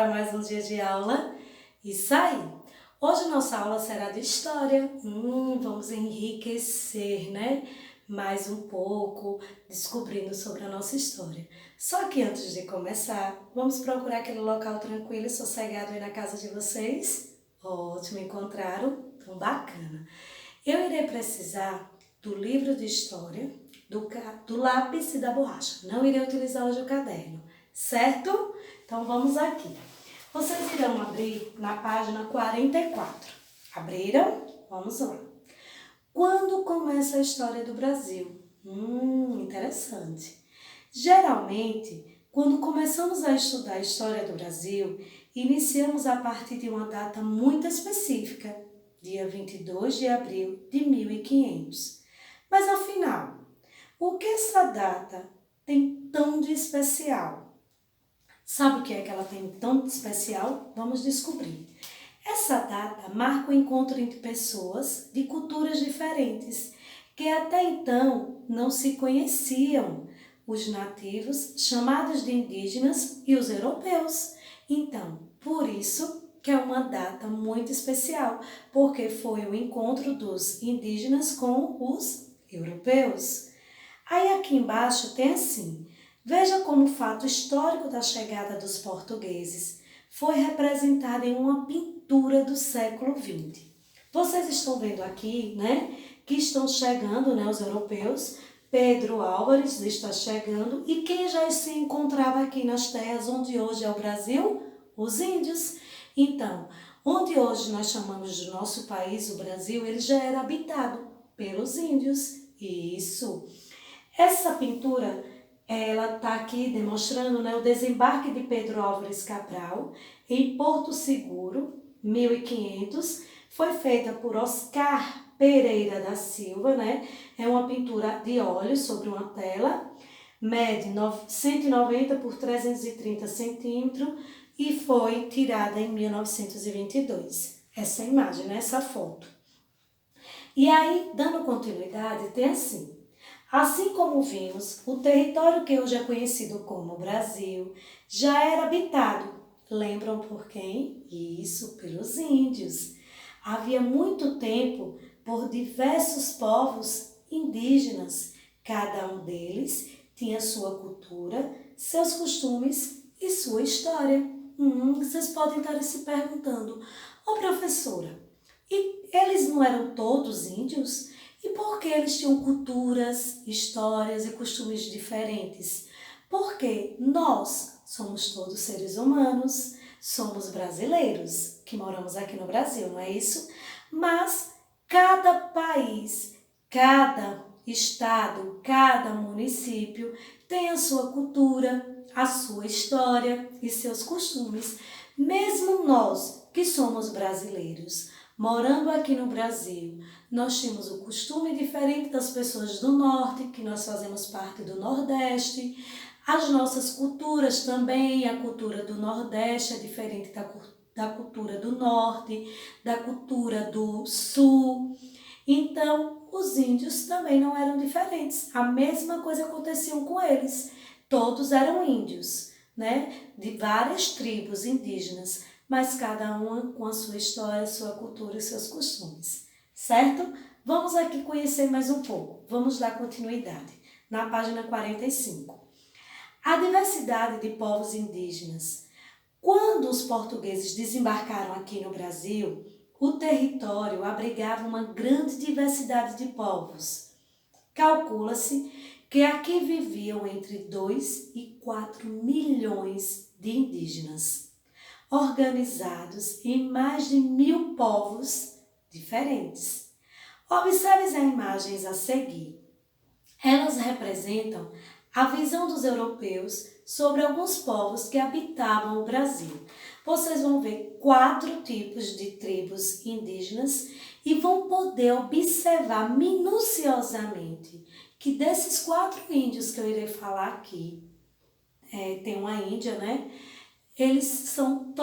para mais um dia de aula. Isso aí! Hoje nossa aula será de história. Vamos enriquecer, né? Mais um pouco, descobrindo sobre a nossa história. Só que antes de começar, vamos procurar aquele local tranquilo e sossegado aí na casa de vocês? Ótimo, encontraram? Então, bacana. Eu irei precisar do livro de história, do lápis e da borracha. Não irei utilizar hoje o caderno, certo? Então vamos aqui. Vocês irão abrir na página 44. Abriram? Vamos lá. Quando começa a história do Brasil? Interessante. Geralmente, quando começamos a estudar a história do Brasil, iniciamos a partir de uma data muito específica, dia 22 de abril de 1500. Mas afinal, o que essa data tem tão de especial? Sabe o que é que ela tem tão de especial? Vamos descobrir. Essa data marca o encontro entre pessoas de culturas diferentes, que até então não se conheciam, os nativos, chamados de indígenas, e os europeus. Então, por isso que é uma data muito especial, porque foi o encontro dos indígenas com os europeus. Aí aqui embaixo tem assim: veja como o fato histórico da chegada dos portugueses foi representado em uma pintura do século XX. Vocês estão vendo aqui, né, que estão chegando, né, os europeus. Pedro Álvares está chegando, e quem já se encontrava aqui nas terras onde hoje é o Brasil? Os índios. Então, onde hoje nós chamamos de nosso país, o Brasil, ele já era habitado pelos índios. Isso. Essa pintura, ela está aqui demonstrando, né, o desembarque de Pedro Álvares Cabral em Porto Seguro, 1500. Foi feita por Oscar Pereira da Silva, né? É uma pintura de óleo sobre uma tela, mede 190 por 330 centímetros e foi tirada em 1922. Essa imagem, né? Essa foto. E aí, dando continuidade, tem assim: assim como vimos, o território que hoje é conhecido como Brasil já era habitado. Lembram por quem? Isso, pelos índios. Havia muito tempo por diversos povos indígenas. Cada um deles tinha sua cultura, seus costumes e sua história. Vocês podem estar se perguntando: professora, e eles não eram todos índios? E por que eles tinham culturas, histórias e costumes diferentes? Porque nós somos todos seres humanos, somos brasileiros, que moramos aqui no Brasil, não é isso? Mas cada país, cada estado, cada município tem a sua cultura, a sua história e seus costumes. Mesmo nós, que somos brasileiros, morando aqui no Brasil, nós temos o costume diferente das pessoas do norte, que nós fazemos parte do Nordeste. As nossas culturas também, a cultura do Nordeste é diferente da cultura do Norte, da cultura do Sul. Então, os índios também não eram diferentes. A mesma coisa acontecia com eles. Todos eram índios, né? De várias tribos indígenas, mas cada uma com a sua história, sua cultura e seus costumes, certo? Vamos aqui conhecer mais um pouco. Vamos dar continuidade. Na página 45. A diversidade de povos indígenas. Quando os portugueses desembarcaram aqui no Brasil, o território abrigava uma grande diversidade de povos. Calcula-se que aqui viviam entre 2 e 4 milhões de indígenas, organizados em mais de 1000 povos diferentes. Observe as imagens a seguir. Elas representam a visão dos europeus sobre alguns povos que habitavam o Brasil. Vocês vão ver 4 tipos de tribos indígenas e vão poder observar minuciosamente que desses 4 índios que eu irei falar aqui, tem uma índia, né? Eles são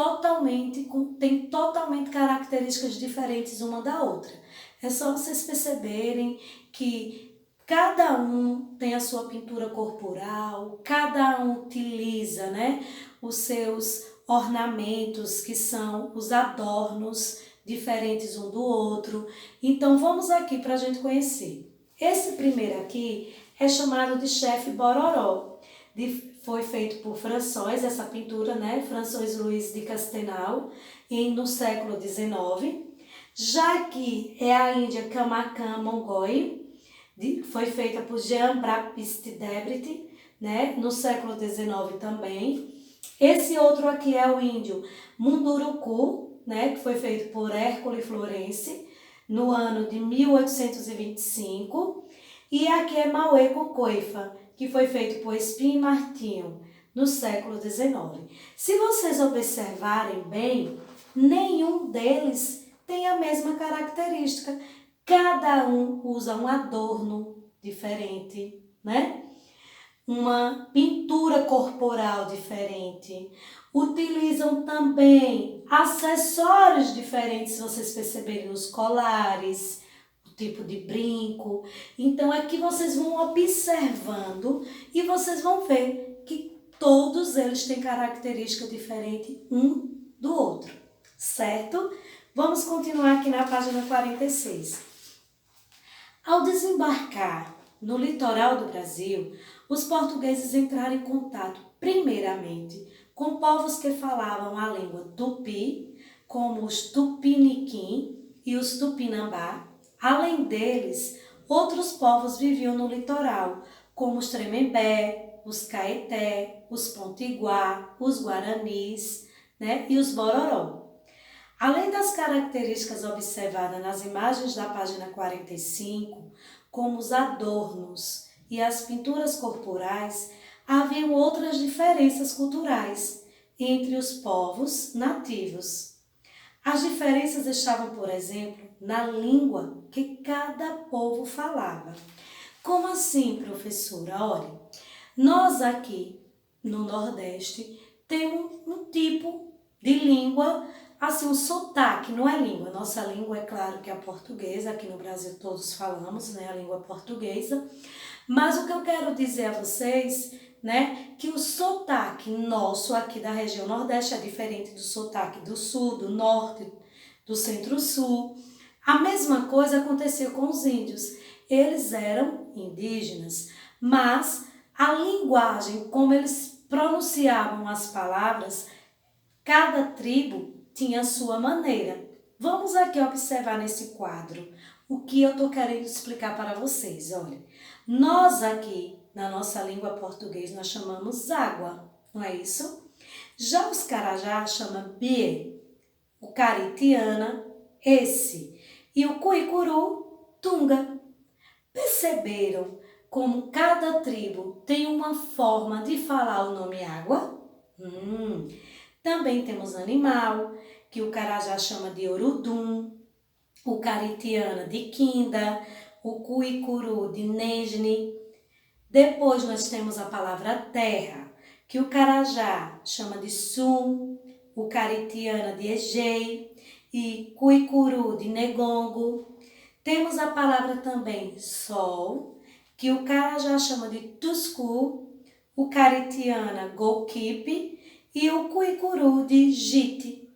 têm totalmente características diferentes uma da outra. É só vocês perceberem que cada um tem a sua pintura corporal, cada um utiliza, né, os seus ornamentos, que são os adornos diferentes um do outro. Então vamos aqui para a gente conhecer. Esse primeiro aqui é chamado de chefe Bororó. Foi feito por François, essa pintura, né? François Louis de Castelnau, no século XIX. Já aqui é a Índia Camacan Mongol, foi feita por Jean-Baptiste Debret, né? No século XIX também. Esse outro aqui é o índio Munduruku, né? Que foi feito por Hércules Florence, no ano de 1825. E aqui é Mauê Cocoifa, que foi feito por Espim Martinho, no século XIX. Se vocês observarem bem, nenhum deles tem a mesma característica. Cada um usa um adorno diferente, né? Uma pintura corporal diferente. Utilizam também acessórios diferentes, se vocês perceberem, os colares, tipo de brinco. Então aqui vocês vão observando e vocês vão ver que todos eles têm característica diferente um do outro, certo? Vamos continuar aqui na página 46. Ao desembarcar no litoral do Brasil, os portugueses entraram em contato primeiramente com povos que falavam a língua tupi, como os tupiniquim e os tupinambá. Além deles, outros povos viviam no litoral, como os Tremembé, os Caeté, os Pontiguá, os Guaranis, né, e os Bororó. Além das características observadas nas imagens da página 45, como os adornos e as pinturas corporais, haviam outras diferenças culturais entre os povos nativos. As diferenças estavam, por exemplo, na língua que cada povo falava. Como assim, professora? Olha, nós aqui no Nordeste temos um tipo de língua, assim, um sotaque, não é língua. Nossa língua, é claro que é a portuguesa, aqui no Brasil todos falamos, né, a língua portuguesa. Mas o que eu quero dizer a vocês, né, que o sotaque nosso aqui da região Nordeste é diferente do sotaque do Sul, do Norte, do Centro-Sul. A mesma coisa acontecia com os índios. Eles eram indígenas, mas a linguagem, como eles pronunciavam as palavras, cada tribo tinha a sua maneira. Vamos aqui observar nesse quadro o que eu estou querendo explicar para vocês. Olha, nós aqui, na nossa língua portuguesa, nós chamamos água, não é isso? Já os Carajás chamam bie, o Caritiana, esse, e o Cuicuru, tunga. Perceberam como cada tribo tem uma forma de falar o nome água? Também temos animal, que o Carajá chama de Orudum, o Caritiana de Quinda, o Cuicuru de Nejne. Depois nós temos a palavra terra, que o Carajá chama de Sum, o Caritiana de Egei e Cuicuru de Negongo. Temos a palavra também sol, que o Carajá chama de Tuscu, o Caritiana Golquipe e o Cuicuru de Jite.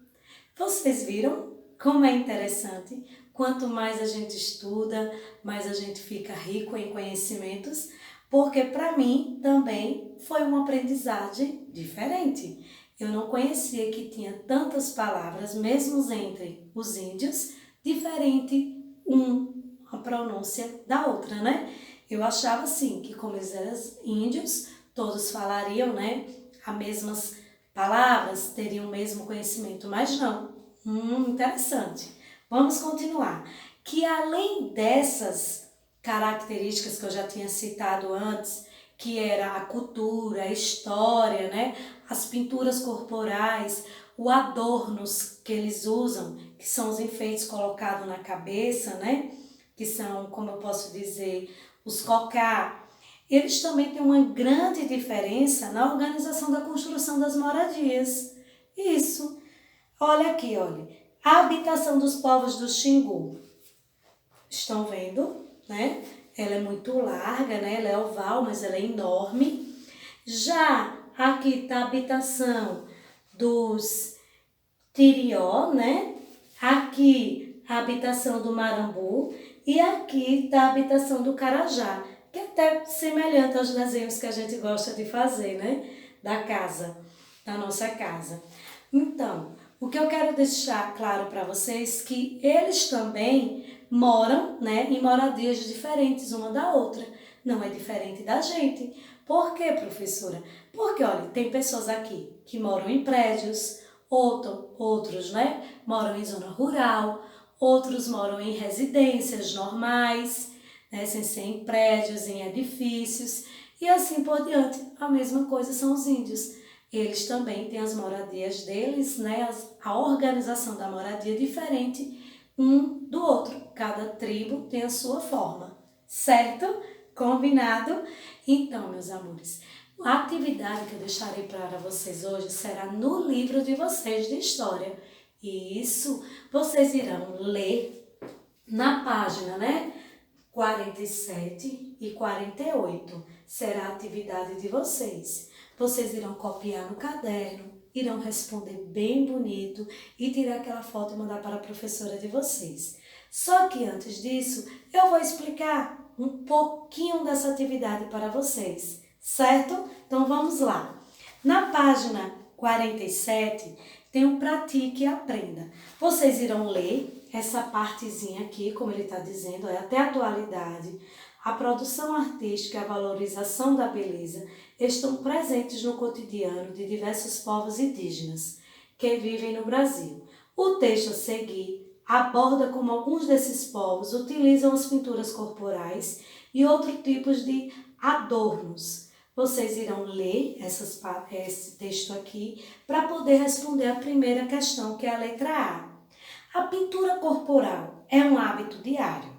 Vocês viram como é interessante? Quanto mais a gente estuda, mais a gente fica rico em conhecimentos, porque para mim também foi uma aprendizagem diferente. Eu não conhecia que tinha tantas palavras, mesmo entre os índios, diferente a pronúncia da outra, né? Eu achava assim, que como eles eram índios, todos falariam, né, as mesmas palavras, teriam o mesmo conhecimento, mas não. Interessante. Vamos continuar. Que além dessas características que eu já tinha citado antes, que era a cultura, a história, né, as pinturas corporais, os adornos que eles usam, que são os enfeites colocados na cabeça, né, que são, como eu posso dizer, os cocá. Eles também têm uma grande diferença na organização da construção das moradias. Isso. Olha aqui, olha. A habitação dos povos do Xingu. Estão vendo, né? Ela é muito larga, né? Ela é oval, mas ela é enorme. Já aqui está a habitação dos Tirió, né? Aqui a habitação do Marambu e aqui está a habitação do Carajá, que é até semelhante aos desenhos que a gente gosta de fazer, né? Da casa, da nossa casa. Então, o que eu quero deixar claro para vocês é que eles também moram, né, em moradias diferentes uma da outra. Não é diferente da gente. Por quê, professora? Porque, olha, tem pessoas aqui que moram em prédios, outros, né, moram em zona rural, outros moram em residências normais, né, sem ser em prédios, em edifícios, e assim por diante. A mesma coisa são os índios. Eles também têm as moradias deles, né, a organização da moradia é diferente um do outro. Cada tribo tem a sua forma, certo? Combinado? Então, meus amores, a atividade que eu deixarei para vocês hoje será no livro de vocês de história. E isso vocês irão ler na página, né? 47 e 48. Será a atividade de vocês. Vocês irão copiar no caderno, irão responder bem bonito e tirar aquela foto e mandar para a professora de vocês. Só que antes disso, eu vou explicar um pouquinho dessa atividade para vocês, certo? Então vamos lá. Na página 47 tem um pratique e aprenda. Vocês irão ler essa partezinha aqui, como ele está dizendo, é até a atualidade. A produção artística e a valorização da beleza estão presentes no cotidiano de diversos povos indígenas que vivem no Brasil. O texto a seguir aborda como alguns desses povos utilizam as pinturas corporais e outros tipos de adornos. Vocês irão ler esse texto aqui para poder responder a primeira questão, que é a letra A. A pintura corporal é um hábito diário?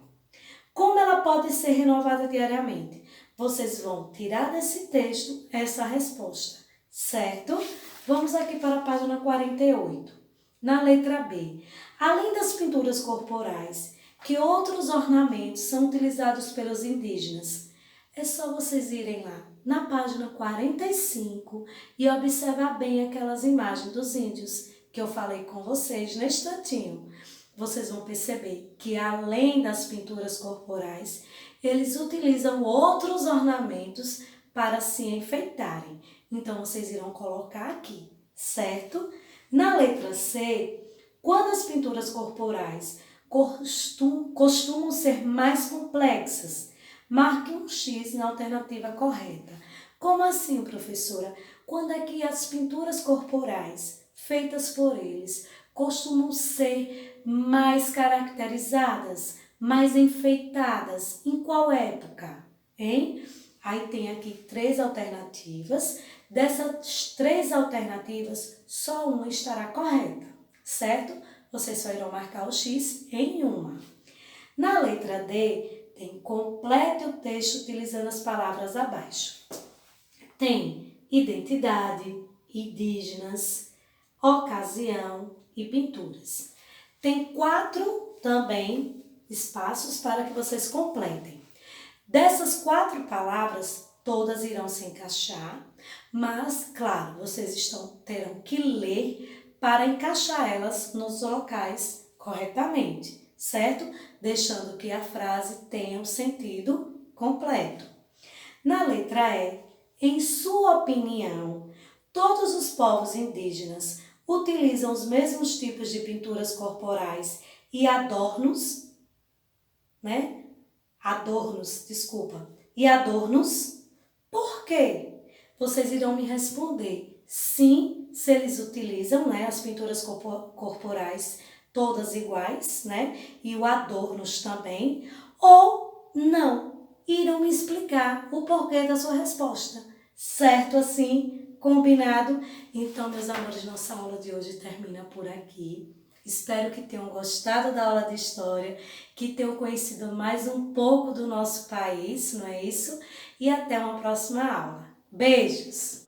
Como ela pode ser renovada diariamente? Vocês vão tirar desse texto essa resposta, certo? Vamos aqui para a página 48. Na letra B. Além das pinturas corporais, que outros ornamentos são utilizados pelos indígenas? É só vocês irem lá na página 45 e observar bem aquelas imagens dos índios que eu falei com vocês no instantinho. Vocês vão perceber que além das pinturas corporais, eles utilizam outros ornamentos para se enfeitarem. Então, vocês irão colocar aqui, certo? Na letra C, quando as pinturas corporais costumam ser mais complexas, marque um X na alternativa correta. Como assim, professora? Quando é que as pinturas corporais feitas por eles costumam ser mais caracterizadas, mais enfeitadas? Em qual época? Hein? Aí tem aqui 3 alternativas. Dessas 3 alternativas, só uma estará correta, certo? Vocês só irão marcar o X em uma. Na letra D, tem complete o texto utilizando as palavras abaixo. Tem identidade, indígenas, ocasião e pinturas. Tem 4 também espaços para que vocês completem. Dessas 4 palavras, todas irão se encaixar, mas, claro, vocês terão que ler para encaixar elas nos locais corretamente, certo? Deixando que a frase tenha um sentido completo. Na letra E, em sua opinião, todos os povos indígenas utilizam os mesmos tipos de pinturas corporais e adornos, né? E adornos, por quê? Vocês irão me responder sim, se eles utilizam, né, as pinturas corporais todas iguais, né, e o adornos também, ou não. Irão me explicar o porquê da sua resposta. Certo assim? Combinado? Então, meus amores, nossa aula de hoje termina por aqui. Espero que tenham gostado da aula de história, que tenham conhecido mais um pouco do nosso país, não é isso? E até uma próxima aula. Beijos!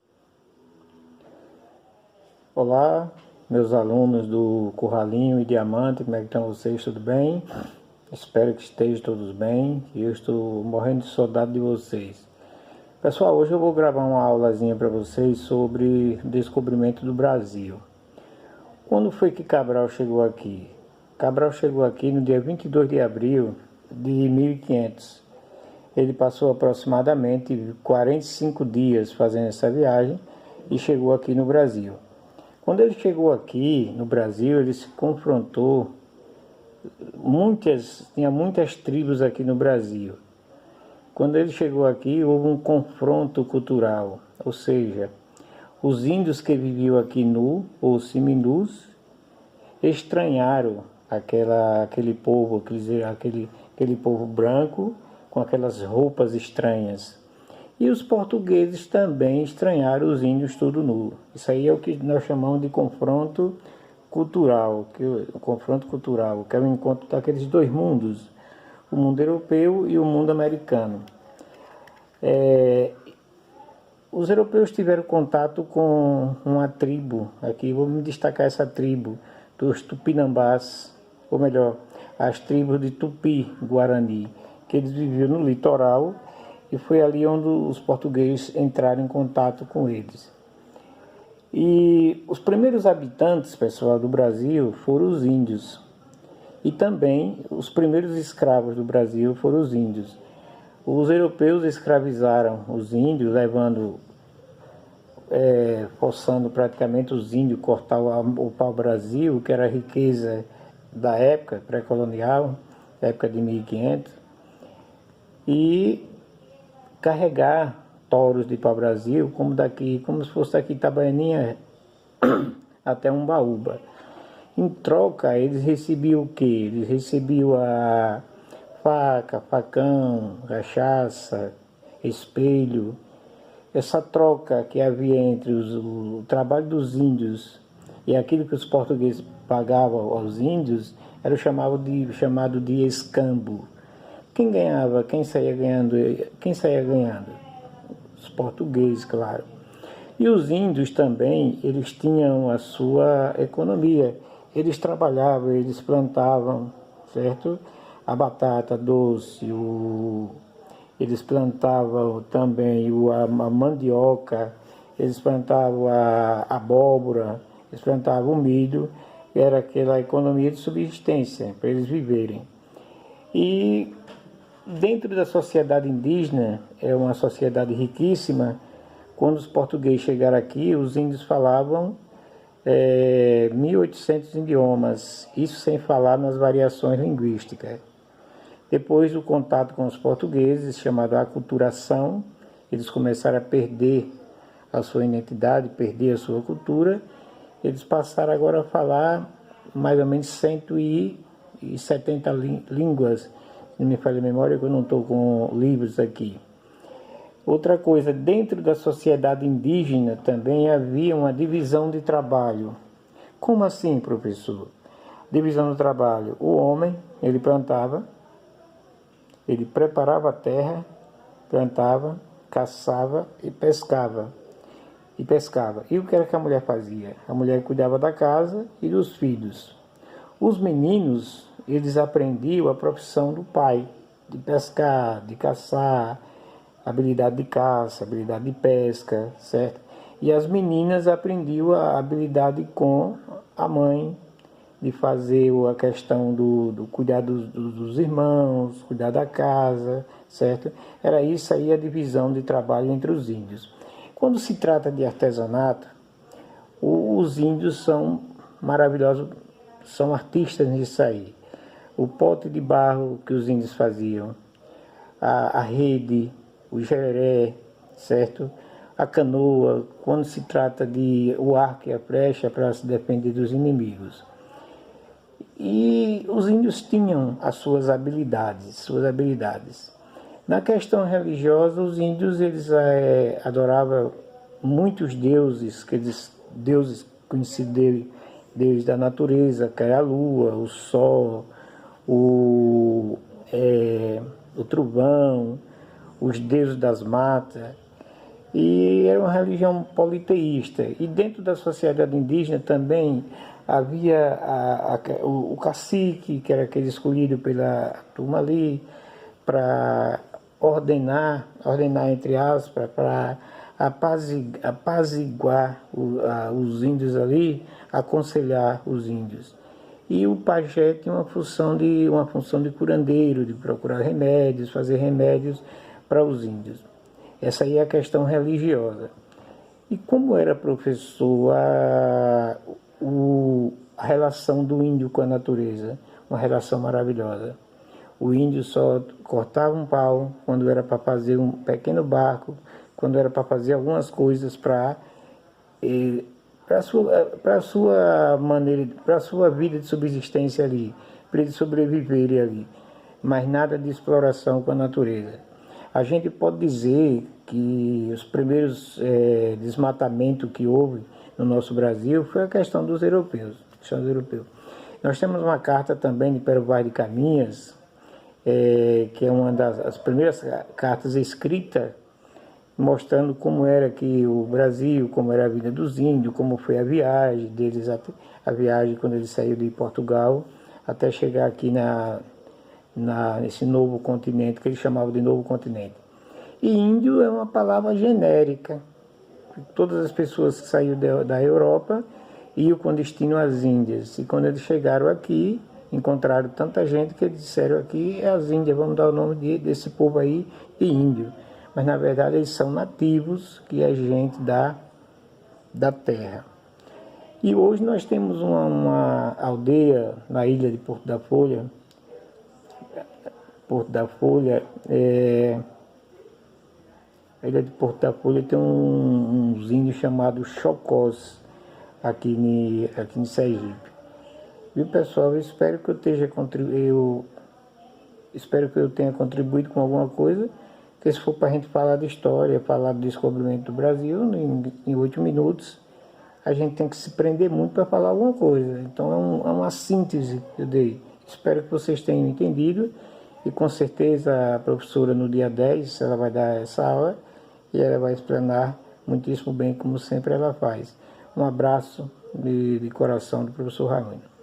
Olá, meus alunos do Curralinho e Diamante, como é que estão vocês? Tudo bem? Espero que estejam todos bem. Eu estou morrendo de saudade de vocês. Pessoal, hoje eu vou gravar uma aulazinha para vocês sobre o descobrimento do Brasil. Quando foi que Cabral chegou aqui? Cabral chegou aqui no dia 22 de abril de 1500. Ele passou aproximadamente 45 dias fazendo essa viagem e chegou aqui no Brasil. Quando ele chegou aqui no Brasil, ele se confrontou, tinha muitas tribos aqui no Brasil. Quando ele chegou aqui, houve um confronto cultural, ou seja, os índios que viviam aqui nu ou seminus estranharam aquele povo, aquele povo branco com aquelas roupas estranhas. E os portugueses também estranharam os índios tudo nu. Isso aí é o que nós chamamos de confronto cultural, que é o encontro daqueles dois mundos, o mundo europeu e o mundo americano. Os europeus tiveram contato com uma tribo, aqui vou me destacar essa tribo, dos Tupinambás, ou melhor, as tribos de Tupi-Guarani, que eles viviam no litoral, e foi ali onde os portugueses entraram em contato com eles. E os primeiros habitantes, pessoal, do Brasil foram os índios. E também os primeiros escravos do Brasil foram os índios. Os europeus escravizaram os índios, forçando praticamente os índios a cortar o pau-brasil, que era a riqueza da época pré-colonial, época de 1500, e carregar touros de pau-brasil, como se fosse daqui Itabaianinha até Umbaúba. Em troca, eles recebiam o quê? Eles recebiam a faca, facão, cachaça, espelho. Essa troca que havia entre o trabalho dos índios e aquilo que os portugueses pagavam aos índios era chamado de escambo. Quem ganhava? Quem saía ganhando? Os portugueses, claro. E os índios também, eles tinham a sua economia. Eles trabalhavam, eles plantavam, certo? A batata doce, eles plantavam também a mandioca, eles plantavam a abóbora, eles plantavam o milho, era aquela economia de subsistência para eles viverem. E dentro da sociedade indígena, é uma sociedade riquíssima. Quando os portugueses chegaram aqui, os índios falavam 1.800 idiomas, isso sem falar nas variações linguísticas. Depois do contato com os portugueses, chamado aculturação, eles começaram a perder a sua identidade, perder a sua cultura. Eles passaram agora a falar mais ou menos 170 línguas. Se não me falha a memória, que eu não estou com livros aqui. Outra coisa, dentro da sociedade indígena também havia uma divisão de trabalho. Como assim, professor? Divisão do trabalho. O homem, ele plantava, ele preparava a terra, plantava, caçava e pescava. E o que era que a mulher fazia? A mulher cuidava da casa e dos filhos. Os meninos, eles aprendiam a profissão do pai, de pescar, de caçar, habilidade de caça, habilidade de pesca, certo? E as meninas aprendiam a habilidade com a mãe, de fazer a questão do cuidar dos irmãos, cuidar da casa, certo? Era isso aí a divisão de trabalho entre os índios. Quando se trata de artesanato, os índios são maravilhosos, são artistas nisso aí. O pote de barro que os índios faziam, a rede, o jeré, certo? A canoa, quando se trata de o arco e a flecha para se defender dos inimigos. E os índios tinham as suas habilidades. Na questão religiosa, os índios eles adoravam muitos deuses, deuses conhecidos deles da natureza, que era a lua, o sol, o trovão, os deuses das matas. E era uma religião politeísta. E dentro da sociedade indígena também havia o cacique, que era aquele escolhido pela turma ali, para ordenar entre aspas, para apaziguar os índios ali, aconselhar os índios. E o pajé tinha uma função de curandeiro, de procurar remédios, fazer remédios para os índios. Essa aí é a questão religiosa. E como era, professor, a relação do índio com a natureza? Uma relação maravilhosa. O índio só cortava um pau quando era para fazer um pequeno barco, quando era para fazer algumas coisas para a sua maneira, para a sua vida de subsistência ali, para ele sobreviver ali, mas nada de exploração com a natureza. A gente pode dizer que os primeiros desmatamentos que houve no nosso Brasil foi a questão dos europeus. Nós temos uma carta também de Pero Vaz de Caminhas, que é uma das primeiras cartas escritas, mostrando como era que o Brasil, como era a vida dos índios, como foi a viagem deles, a viagem quando eles saíram de Portugal, até chegar aqui nesse novo continente, que eles chamavam de novo continente. E índio é uma palavra genérica. Todas as pessoas que saíram da Europa iam com destino às Índias. E quando eles chegaram aqui, encontraram tanta gente que eles disseram aqui é as Índias, vamos dar o nome desse povo aí de índio. Mas na verdade eles são nativos, que é gente da terra. E hoje nós temos uma aldeia na ilha de Porto da Folha. A ilha de Porto da Folha tem uns índios chamados Chocós, aqui em Sergipe. Viu, pessoal? Eu espero que eu tenha contribuído com alguma coisa, que se for para a gente falar de história, falar do descobrimento do Brasil, em 8 minutos, a gente tem que se prender muito para falar alguma coisa. Então é uma síntese que eu dei. Espero que vocês tenham entendido e com certeza a professora no dia 10, ela vai dar essa aula e ela vai explanar muitíssimo bem, como sempre ela faz. Um abraço de coração do professor Raimundo.